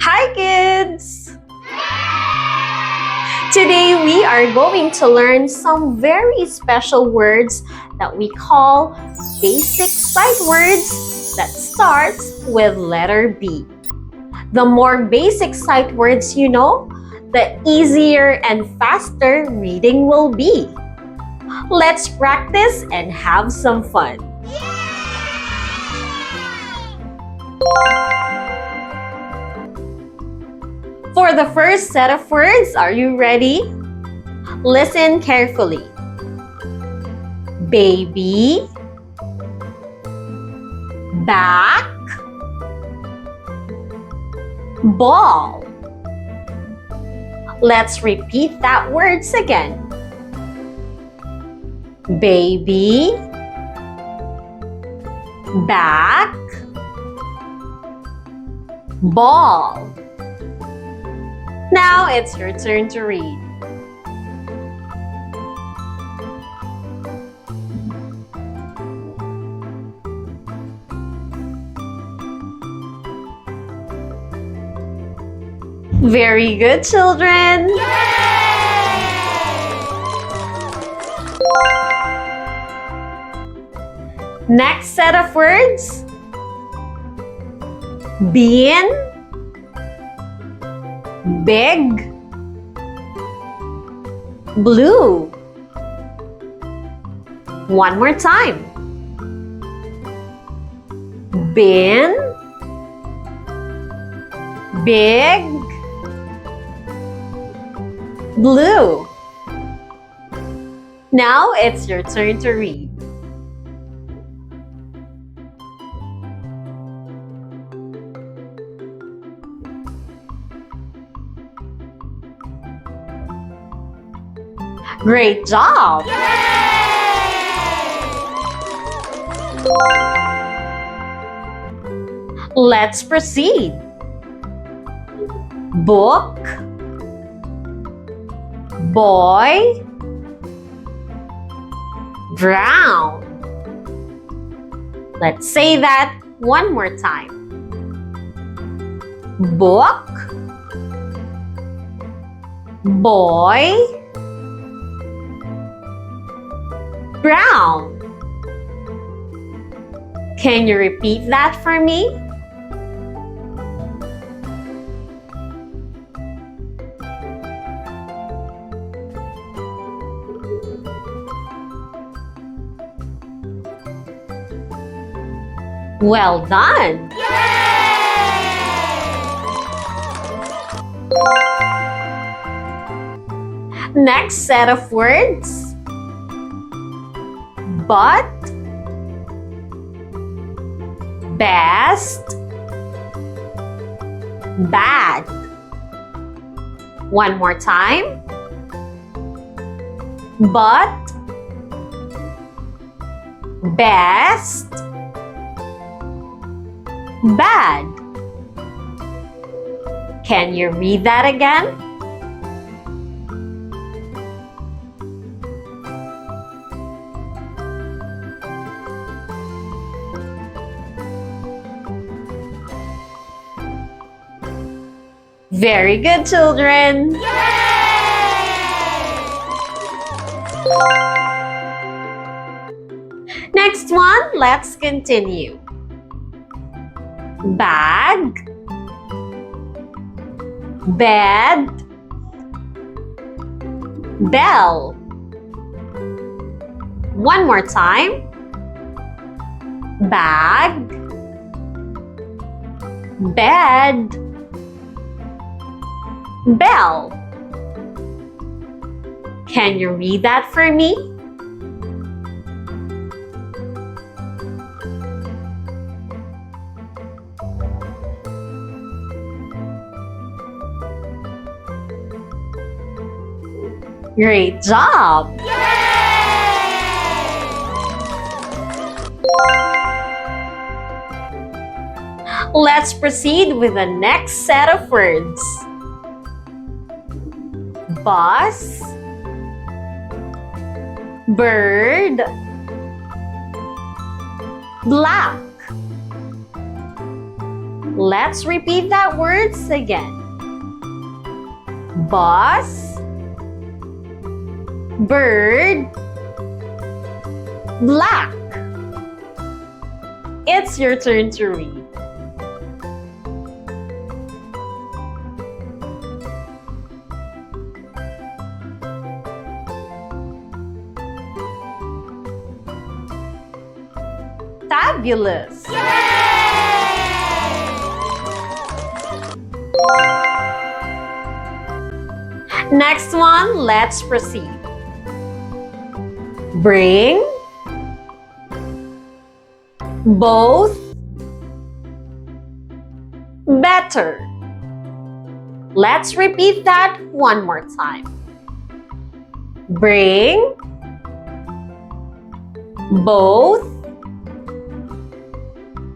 Hi kids! Today we are going to learn some very special words that we call basic sight words that starts with letter B. The more basic sight words you know, the easier and faster reading will be. Let's practice and have some fun. For the first set of words, are you ready? Listen carefully. Baby, back, ball. Let's repeat that words again. Baby, back, ball. Now it's your turn to read. Very good, children! Next set of words. Bean, big, blue. One more time. Bin, big, blue. Now it's your turn to read. Great job! Let's proceed. Book, boy, brown. Let's say that one more time. Book, boy, brown. Can you repeat that for me? Well done! Next set of words. But, best, bad. One more time. But, best, bad. Can you read that again? Very good, children! Next one, let's continue. Bag, bed, bell. One more time. Bag, bed, bell. Can you read that for me? Great job! Let's proceed with the next set of words. Bus, bird, black. Let's repeat that words again. Bus, bird, black. It's your turn to read. Fabulous! Next one, let's proceed. Bring both better. Let's repeat that one more time. Bring both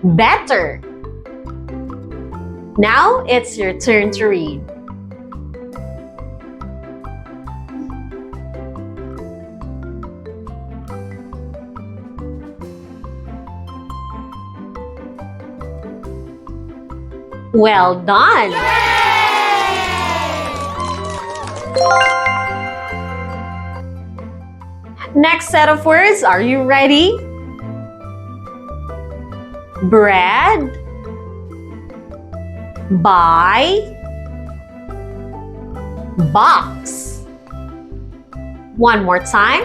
better. Now it's your turn to read. Well done! Next set of words, are you ready? Bread, buy, box. One more time.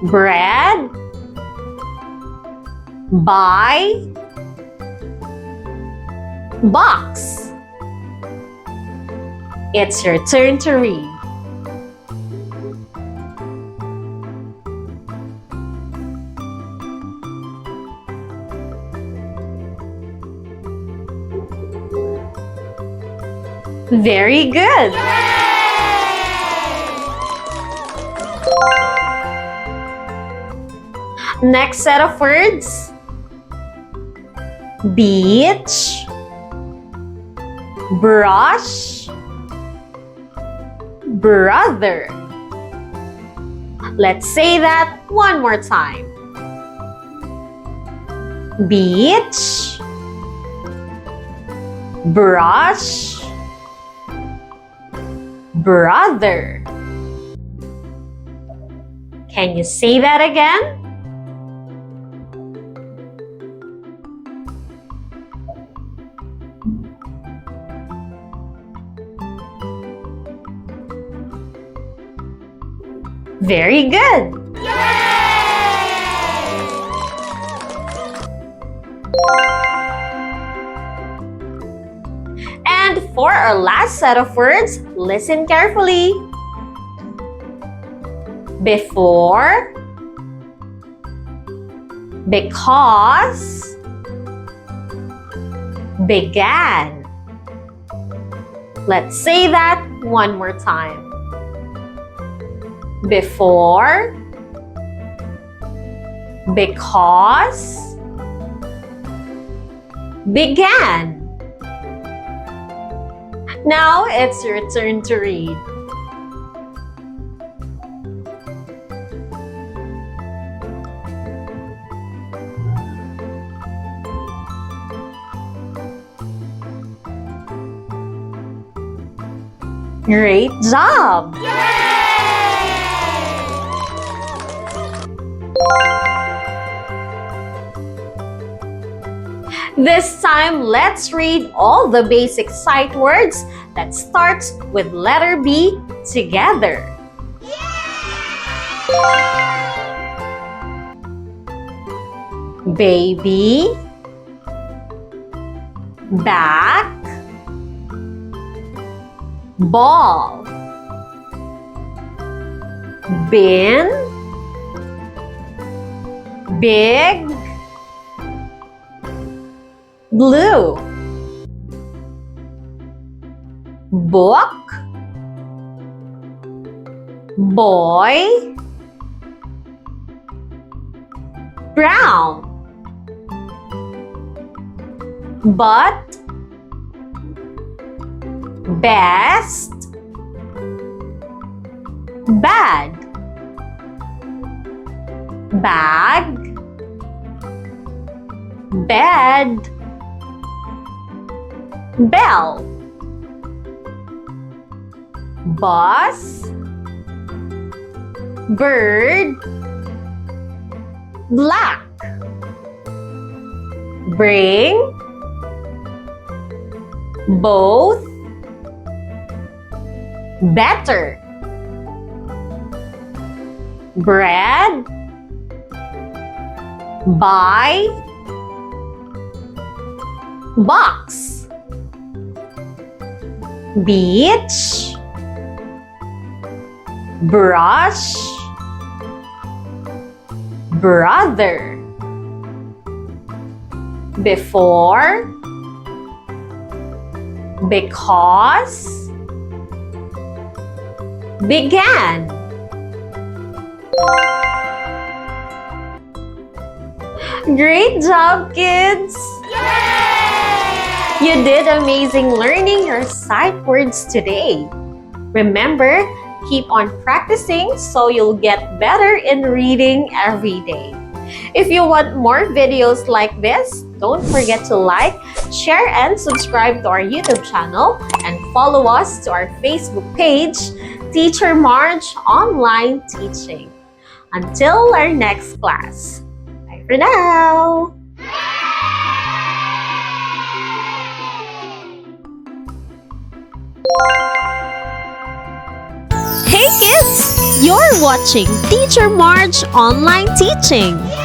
Bread, buy, box. It's your turn to read. Very good! Next set of words. Beach, brush, brother. Let's say that one more time. Beach, brush, brother. Can you say that again? Very good! And for our last set of words, listen carefully. Before, because, began. Let's say that one more time. Before, because, began. Now it's your turn to read. Great job! This time, let's read all the basic sight words that starts with letter B together. Baby, back, ball, bin, big, blue, book, boy, brown, but, best, bad, bag, bed, bell, bus, bird, black, bring, both, better, bread, buy, box, beach, brush, brother, before, because, began. Great job, kids! You did amazing learning your sight words today. Remember, keep on practicing so you'll get better in reading every day. If you want more videos like this, don't forget to like, share, and subscribe to our YouTube channel and follow us to our Facebook page, Teacher Marj Online Teaching. Until our next class. Bye for now! Hey kids! You're watching Teacher Marj Online Teaching.